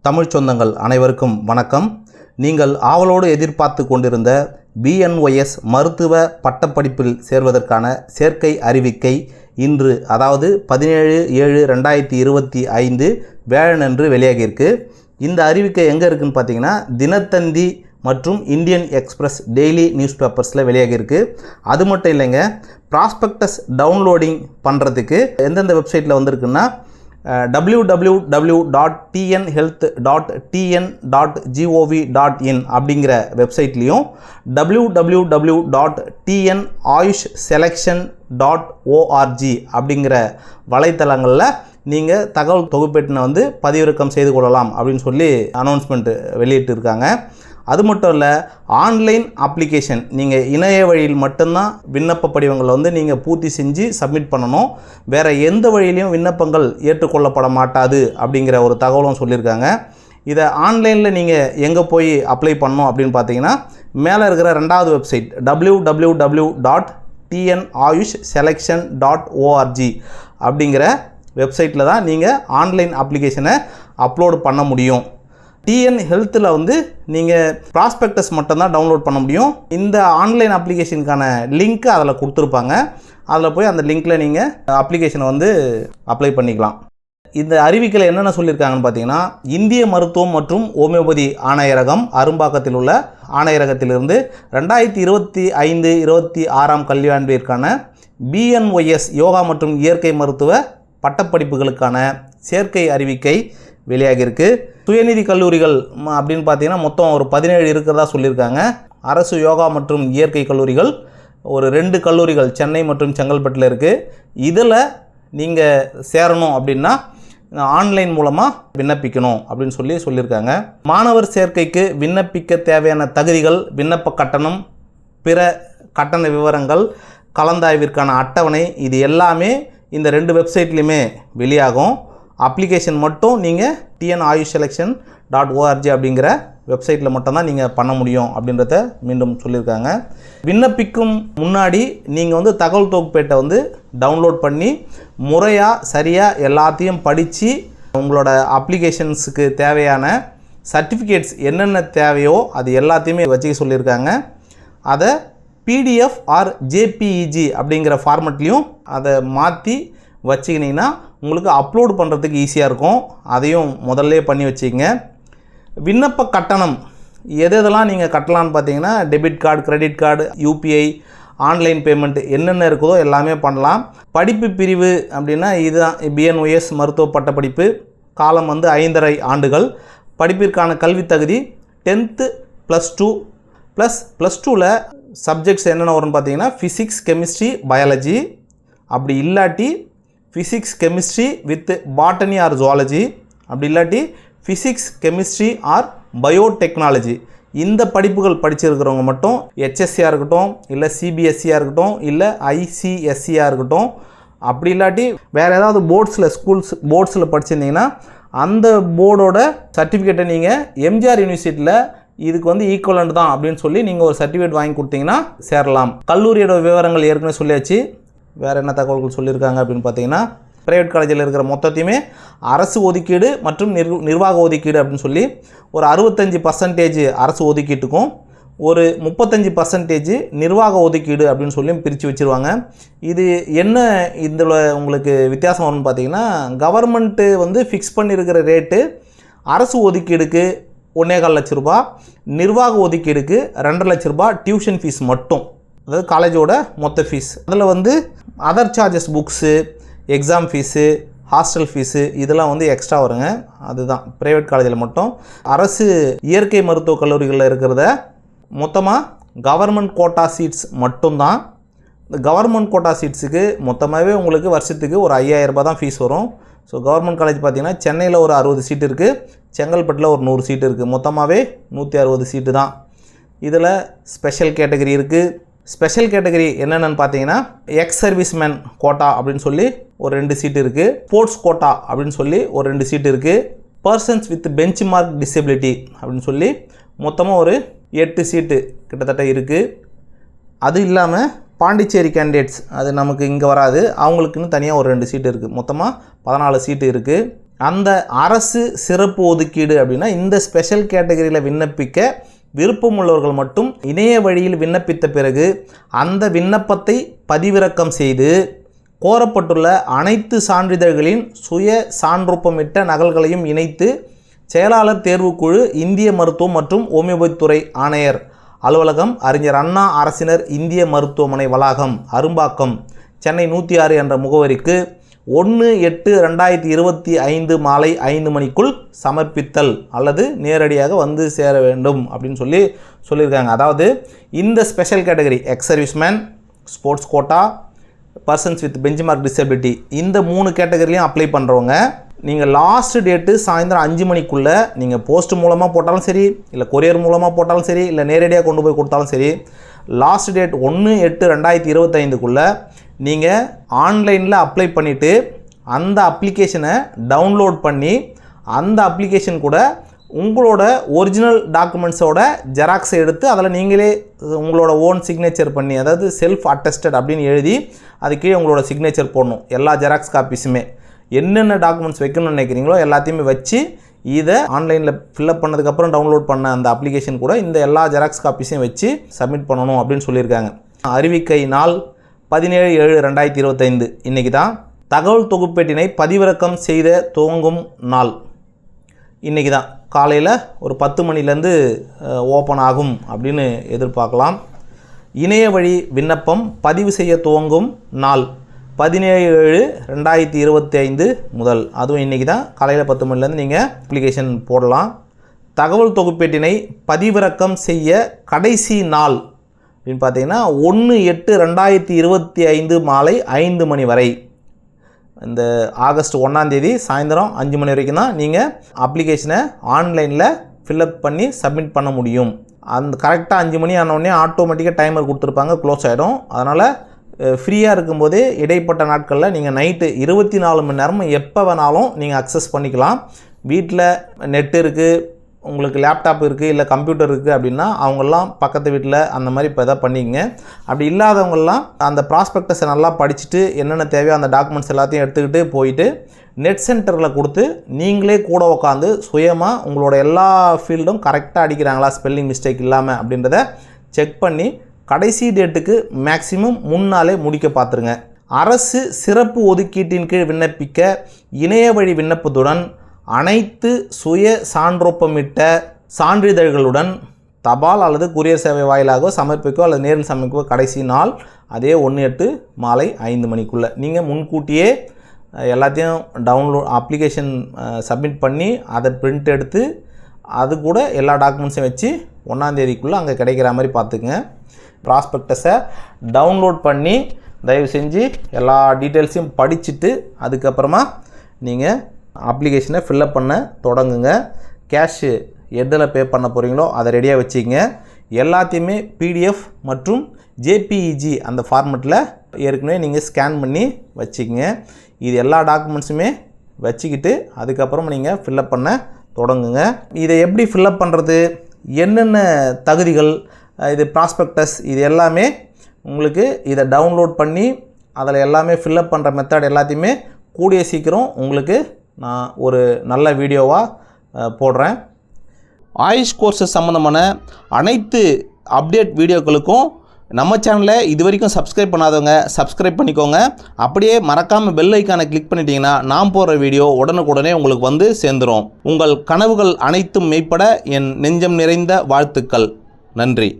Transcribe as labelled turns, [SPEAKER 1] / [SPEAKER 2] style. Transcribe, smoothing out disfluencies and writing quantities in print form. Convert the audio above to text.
[SPEAKER 1] தமிழ் சொந்தங்கள் அனைவருக்கும் வணக்கம். நீங்கள் ஆவலோடு எதிர்பார்த்து கொண்டிருந்த BNYS மருத்துவ பட்டப்படிப்பில் சேர்வதற்கான சேர்க்கை அறிவிக்கை இன்று, அதாவது 17/7/2025 வியாழனன்று வெளியாகியிருக்கு. இந்த அறிவிக்கை எங்கே இருக்குதுன்னு பார்த்தீங்கன்னா, தினத்தந்தி மற்றும் இந்தியன் எக்ஸ்பிரஸ் டெய்லி நியூஸ் பேப்பர்ஸில் வெளியாகியிருக்கு. அது மட்டும் இல்லைங்க, ப்ராஸ்பெக்டஸ் டவுன்லோடிங் பண்ணுறதுக்கு எந்தெந்த வெப்சைட்டில் வந்திருக்குன்னா www.tnhealth.tn.gov.in அப்படிங்கிற வெப்சைட்லேயும் www.tnayushselection.org அப்படிங்கிற வலைத்தளங்களில் நீங்கள் தகவல் தொகுப்பேட்டினை பதிவிறக்கம் செய்து கொள்ளலாம் அப்படின்னு சொல்லி அனௌன்ஸ்மெண்ட் வெளியிட்டு இருக்காங்க. அது மட்டும் இல்லை, ஆன்லைன் அப்ளிகேஷன் நீங்கள் இணைய வழியில் மட்டும்தான் விண்ணப்ப படிவங்களை நீங்கள் பூர்த்தி செஞ்சு சப்மிட் பண்ணணும். வேறு எந்த வழியிலையும் விண்ணப்பங்கள் ஏற்றுக்கொள்ளப்பட மாட்டாது அப்படிங்கிற ஒரு தகவலும் சொல்லியிருக்காங்க. இதை ஆன்லைனில் நீங்கள் எங்கே போய் அப்ளை பண்ணணும் அப்படின்னு பார்த்தீங்கன்னா, மேலே இருக்கிற ரெண்டாவது வெப்சைட் www.tnayushselection.org அப்படிங்கிற வெப்சைட்டில் தான் நீங்கள் ஆன்லைன் அப்ளிகேஷனை அப்லோடு பண்ண முடியும். டிஎன் ஹெல்த்தில் நீங்கள் ப்ராஸ்பெக்டஸ் மட்டும்தான் டவுன்லோட் பண்ண முடியும். இந்த ஆன்லைன் அப்ளிகேஷனுக்கான லிங்க்கு அதில் கொடுத்துருப்பாங்க. அதில் போய் அந்த லிங்க்கில் நீங்கள் அப்ளிகேஷனை அப்ளை பண்ணிக்கலாம். இந்த அறிவிக்கையில் என்னென்ன சொல்லியிருக்காங்கன்னு பார்த்தீங்கன்னா, இந்திய மருத்துவம் மற்றும் ஹோமியோபதி ஆணையரகம் அரும்பாக்கத்தில் உள்ள ஆணையரகத்திலிருந்து 2025-26 கல்வியாண்டிற்கான BNYS யோகா மற்றும் இயற்கை மருத்துவ பட்டப்படிப்புகளுக்கான சேர்க்கை அறிவிக்கை வெளியாகியிருக்கு. சுயநிதி கல்லூரிகள் அப்படின்னு பார்த்தீங்கன்னா மொத்தம் ஒரு 17 இருக்கிறதா சொல்லியிருக்காங்க. அரசு யோகா மற்றும் இயற்கை கல்லூரிகள் ஒரு 2 கல்லூரிகள் சென்னை மற்றும் செங்கல்பட்டில் இருக்குது. இதில் நீங்கள் சேரணும் அப்படின்னா ஆன்லைன் மூலமாக விண்ணப்பிக்கணும் அப்படின்னு சொல்லியிருக்காங்க. மாணவர் சேர்க்கைக்கு விண்ணப்பிக்க தேவையான தகுதிகள், விண்ணப்ப கட்டணம், பிற கட்டண விவரங்கள், கலந்தாய்விற்கான அட்டவணை, இது எல்லாமே இந்த 2 வெப்சைட்லேயுமே வெளியாகும். அப்ளிகேஷன் மட்டும் நீங்கள் tnayushselection.org அப்படிங்கிற வெப்சைட்டில் மட்டும்தான் நீங்கள் பண்ண முடியும் அப்படின்றத மீண்டும் சொல்லியிருக்காங்க. விண்ணப்பிக்கும் முன்னாடி நீங்கள் தகவல் தொகுப்பேட்டை டவுன்லோட் பண்ணி முறையாக சரியாக எல்லாத்தையும் படித்து உங்களோட அப்ளிகேஷன்ஸுக்கு தேவையான சர்டிஃபிகேட்ஸ் என்னென்ன தேவையோ அது எல்லாத்தையுமே வச்சுக்க சொல்லியிருக்காங்க. அதை PDF ஆர் JPEG அப்படிங்கிற ஃபார்மெட்லேயும் அதை மாற்றி வச்சுக்கினீங்கன்னா உங்களுக்கு அப்லோடு பண்ணுறதுக்கு ஈஸியாக இருக்கும். அதையும் முதல்ல பண்ணி வச்சுக்கங்க. விண்ணப்ப கட்டணம் எதெல்லாம் நீங்கள் கட்டலான்னு பார்த்தீங்கன்னா, debit card, credit card, UPI, online payment என்னென்ன இருக்குதோ எல்லாமே பண்ணலாம். படிப்பு பிரிவு அப்படின்னா இதுதான் BNYS மருத்துவ பட்டப்படிப்பு. காலம் 5.5 ஆண்டுகள். படிப்பிற்கான கல்வி தகுதி 10th +2 +2ல் சப்ஜெக்ட்ஸ் என்னென்ன வரும்னு பார்த்தீங்கன்னா, ஃபிசிக்ஸ், கெமிஸ்ட்ரி, பயாலஜி. அப்படி இல்லாட்டி physics chemistry with botany or zoology, அப்படி இல்லாட்டி ஃபிசிக்ஸ் கெமிஸ்ட்ரி ஆர் பயோடெக்னாலஜி. இந்த படிப்புகள் படிச்சிருக்கிறவங்க மட்டும் HSCயாக இருக்கட்டும், இல்லை CBSEயாக இருக்கட்டும், இல்லை ICSEயாக இருக்கட்டும், அப்படி இல்லாட்டி வேறு ஏதாவது போர்ட்ஸில் படிச்சிருந்தீங்கன்னா அந்த போர்டோட சர்டிஃபிகேட்டை நீங்கள் எம்ஜிஆர் யூனிவர்சிட்டியில் இதுக்கு ஈக்குவலண்ட் தான் அப்படின்னு சொல்லி நீங்கள் ஒரு சர்டிஃபிகேட் வாங்கி கொடுத்தீங்கன்னா சேரலாம். கல்லூரியோட விவரங்கள் ஏற்கனவே சொல்லியாச்சு. வேறு என்ன தகவல்கள் சொல்லியிருக்காங்க அப்படின்னு பார்த்தீங்கன்னா, ப்ரைவேட் காலேஜில் இருக்கிற மொத்தத்தையுமே அரசு ஒதுக்கீடு மற்றும் நிர்வாக ஒதுக்கீடு அப்படின்னு சொல்லி ஒரு 65% அரசு ஒதுக்கீட்டுக்கும் ஒரு 35% நிர்வாக ஒதுக்கீடு அப்படின்னு சொல்லி பிரித்து வச்சுருவாங்க. இது என்ன இதில் உங்களுக்கு வித்தியாசம் வரும்னு பார்த்தீங்கன்னா, கவர்மெண்ட்டு ஃபிக்ஸ் பண்ணியிருக்கிற ரேட்டு அரசு ஒதுக்கீடுக்கு 1.25 லட்ச ரூபா, நிர்வாக ஒதுக்கீடுக்கு 2.5 லட்ச ரூபா டியூஷன் ஃபீஸ் மட்டும், அதாவது காலேஜோட மொத்த ஃபீஸ். அதில் other charges, books, exam fees, hostel fees இதெல்லாம் எக்ஸ்ட்ரா வருங்க. அதுதான் ப்ரைவேட் காலேஜில் மட்டும். அரசு இயற்கை மருத்துவக் கல்லூரிகளில் இருக்கிறத மொத்தமாக கவர்மெண்ட் கோட்டா சீட்ஸ் மட்டும்தான். இந்த கவர்மெண்ட் கோட்டா சீட்ஸுக்கு மொத்தமாகவே உங்களுக்கு வருஷத்துக்கு ஒரு 5000 ரூபாய் தான் ஃபீஸ் வரும். ஸோ கவர்மெண்ட் காலேஜ் பார்த்திங்கன்னா சென்னையில் ஒரு 60 சீட்டு இருக்குது, செங்கல்பட்டில் ஒரு 100 சீட்டு இருக்குது. மொத்தமாகவே 160 சீட்டு தான். இதில் ஸ்பெஷல் கேட்டகரி இருக்குது. ஸ்பெஷல் கேட்டகரி என்னென்னு பார்த்தீங்கன்னா, எக்ஸ் சர்வீஸ்மேன் கோட்டா அப்படின்னு சொல்லி ஒரு 2 சீட்டு இருக்குது. ஸ்போர்ட்ஸ் கோட்டா அப்படின்னு சொல்லி ஒரு 2 சீட்டு இருக்குது. Persons with bench mark disability அப்படின்னு சொல்லி மொத்தமாக ஒரு 8 சீட்டு கிட்டத்தட்ட இருக்குது. அது இல்லாமல் பாண்டிச்சேரி கேண்டிடேட்ஸ், அது நமக்கு இங்கே வராது, அவங்களுக்குன்னு தனியாக ஒரு 2 சீட்டு இருக்குது. மொத்தமாக 14 சீட்டு இருக்குது. அந்த அரசு சிறப்பு ஒதுக்கீடு அப்படின்னா இந்த ஸ்பெஷல் கேட்டகரியில் விண்ணப்பிக்க விருப்பமுள்ளவர்கள் மட்டும் இணைய வழியில் விண்ணப்பித்த பிறகு அந்த விண்ணப்பத்தை பதிவிறக்கம் செய்து கோரப்பட்டுள்ள அனைத்து சான்றிதழ்களின் சுய சான்றொப்பமிட்ட நகல்களையும் இணைத்து செயலாளர் தேர்வுக்குழு, இந்திய மருத்துவம் மற்றும் ஹோமியோபதி துறை ஆணையர் அலுவலகம், அறிஞர் அண்ணா அரசினர் இந்திய மருத்துவமனை வளாகம், அரும்பாக்கம், சென்னை 106 என்ற முகவரிக்கு 1/8/2025 மாலை 5 மணிக்குள் சமர்ப்பித்தல் அல்லது நேரடியாக வந்து சேர வேண்டும் அப்படின்னு சொல்லியிருக்காங்க. அதாவது இந்த special category ex serviceman, sports quota, persons with benchmark disability இந்த 3 கேட்டகரிலையும் அப்ளை பண்ணுறவங்க நீங்கள் லாஸ்ட் டேட்டு சாயந்தரம் 5 மணிக்குள்ளே நீங்கள் போஸ்ட் மூலமாக போட்டாலும் சரி, இல்லை கொரியர் மூலமாக போட்டாலும் சரி, இல்லை நேரடியாக கொண்டு போய் கொடுத்தாலும் சரி, லாஸ்ட் டேட் 1/8/2025க்குள்ளே நீங்கள் ஆன்லைனில் அப்ளை பண்ணிவிட்டு அந்த அப்ளிகேஷனை டவுன்லோட் பண்ணி அந்த அப்ளிகேஷன் கூட உங்களோட ஒரிஜினல் டாக்குமெண்ட்ஸோட ஜெராக்ஸை எடுத்து அதில் நீங்களே உங்களோட ஓன் சிக்னேச்சர் பண்ணி, அதாவது செல்ஃப் அட்டஸ்டட் அப்படின்னு எழுதி அது கீழே உங்களோட சிக்னேச்சர் போடணும். எல்லா ஜெராக்ஸ் காப்பீஸுமே என்னென்ன டாக்குமெண்ட்ஸ் வைக்கணும்னு நினைக்கிறீங்களோ எல்லாத்தையுமே வச்சு இதை ஆன்லைனில் ஃபில்அப் பண்ணதுக்கப்புறம் டவுன்லோட் பண்ண அந்த அப்ளிகேஷன் கூட இந்த எல்லா ஜெராக்ஸ் காப்பீஸையும் வச்சு சப்மிட் பண்ணணும் அப்படின்னு சொல்லியிருக்காங்க. அறிவிக்கை நாள் 17/7/2025 இன்றைக்கி தான். தகவல் தொகுப்பேட்டினை பதிவிறக்கம் செய்த துவங்கும் நாள் இன்றைக்கி தான். காலையில் ஒரு 10 மணிலேருந்து ஓப்பன் ஆகும் அப்படின்னு எதிர்பார்க்கலாம். இணைய வழி விண்ணப்பம் பதிவு செய்ய துவங்கும் நாள் 17/7/2025 முதல். அதுவும் இன்றைக்கி தான் காலையில் 10 மணிலேருந்து நீங்கள் அப்ளிகேஷன் போடலாம். தகவல் தொகுப்பேட்டினை பதிவிறக்கம் செய்ய கடைசி நாள் அப்படின்னு பார்த்தீங்கன்னா 1/8/2025 மாலை 5 மணி வரை. இந்த ஆகஸ்ட் 1 சாயந்தரம் 5 மணி வரைக்கும் தான் நீங்கள் அப்ளிகேஷனை ஆன்லைனில் ஃபில்அப் பண்ணி சப்மிட் பண்ண முடியும். அந்த கரெக்டாக 5 மணி ஆனவுடனே ஆட்டோமேட்டிக்காக டைமர் கொடுத்துருப்பாங்க, க்ளோஸ் ஆகிடும். அதனால் ஃப்ரீயாக இருக்கும்போதே இடைப்பட்ட நாட்களில் நீங்கள் நைட்டு 24 மணி நேரமும் எப்போ வேணாலும் நீங்கள் அக்சஸ் பண்ணிக்கலாம். வீட்டில் நெட் இருக்குது, உங்களுக்கு லேப்டாப் இருக்குது, இல்லை கம்ப்யூட்டர் இருக்குது அப்படின்னா அவங்கெல்லாம் பக்கத்து வீட்டில் அந்த மாதிரி இப்போ எதாவது பண்ணிக்கங்க. அப்படி இல்லாதவங்கெல்லாம் அந்த ப்ராஸ்பெக்டஸை நல்லா படிச்சுட்டு என்னென்ன தேவையோ அந்த டாக்குமெண்ட்ஸ் எல்லாத்தையும் எடுத்துக்கிட்டு போயிட்டு நெட் சென்டரில் கொடுத்து நீங்களே கூட உட்காந்து சுயமாக உங்களோட எல்லா ஃபீல்டும் கரெக்டாக அடிக்கிறாங்களா, ஸ்பெல்லிங் மிஸ்டேக் இல்லாமல் அப்படின்றத செக் பண்ணி கடைசி டேட்டுக்கு மேக்ஸிமம் முன்னாலே முடிக்க பார்த்துருங்க. அரசு சிறப்பு ஒதுக்கீட்டின் கீழ் விண்ணப்பிக்க இணைய வழி விண்ணப்பத்துடன் அனைத்து சுய சான்றொப்பமிட்ட சான்றிதழ்களுடன் தபால் அல்லது கொரியர் சேவை வாயிலாக சமர்ப்பிக்கோ அல்லது நேரில் சமர்ப்பிக்கோ கடைசி நாள் அதே 1/8 மாலை 5 மணிக்குள்ளே. நீங்கள் முன்கூட்டியே எல்லாத்தையும் டவுன்லோட் அப்ளிகேஷன் சப்மிட் பண்ணி அதை பிரிண்ட் எடுத்து அது கூட எல்லா டாக்குமெண்ட்ஸையும் வச்சு 1ஆம் தேதிக்குள்ளே அங்கே கிடைக்கிற மாதிரி பார்த்துக்குங்க. ப்ராஸ்பெக்டஸை டவுன்லோட் பண்ணி தயவு செஞ்சு எல்லா டீட்டெயில்ஸையும் படிச்சுட்டு அதுக்கப்புறமா நீங்கள் அப்ளிகேஷனை ஃபில்அப் பண்ண தொடங்குங்க. கேஷு எதில் பே பண்ண போகிறீங்களோ அதை ரெடியாக வச்சுக்கங்க. எல்லாத்தையுமே பிடிஎஃப் மற்றும் ஜேபிஇஜி அந்த ஃபார்மெட்டில் ஏற்கனவே நீங்கள் ஸ்கேன் பண்ணி வச்சுக்கங்க. இது எல்லா டாக்குமெண்ட்ஸுமே வச்சுக்கிட்டு அதுக்கப்புறம் நீங்கள் ஃபில்அப் பண்ண தொடங்குங்க. இதை எப்படி ஃபில்அப் பண்ணுறது, என்னென்ன தகுதிகள், இது ப்ராஸ்பெக்டஸ், இது எல்லாமே உங்களுக்கு இதை டவுன்லோட் பண்ணி அதில் எல்லாமே ஃபில்அப் பண்ணுற மெத்தட் எல்லாத்தையுமே கூடிய சீக்கிரம் உங்களுக்கு நான் ஒரு நல்ல வீடியோவாக போடுறேன். ஆயுஷ் கோர்ஸஸ் சம்மந்தமான அனைத்து அப்டேட் வீடியோக்களுக்கும் நம்ம சேனலை இது வரைக்கும் சப்ஸ்கிரைப் பண்ணாதவங்க சப்ஸ்கிரைப் பண்ணிக்கோங்க. அப்படியே மறக்காமல் பெல் ஐக்கானை கிளிக் பண்ணிட்டீங்கன்னா நான் போடுற வீடியோ உடனுக்குடனே உங்களுக்கு வந்து சேர்ந்துடும். உங்கள் கனவுகள் அனைத்தும் மெய்ப்பட என் நெஞ்சம் நிறைந்த வாழ்த்துக்கள். நன்றி.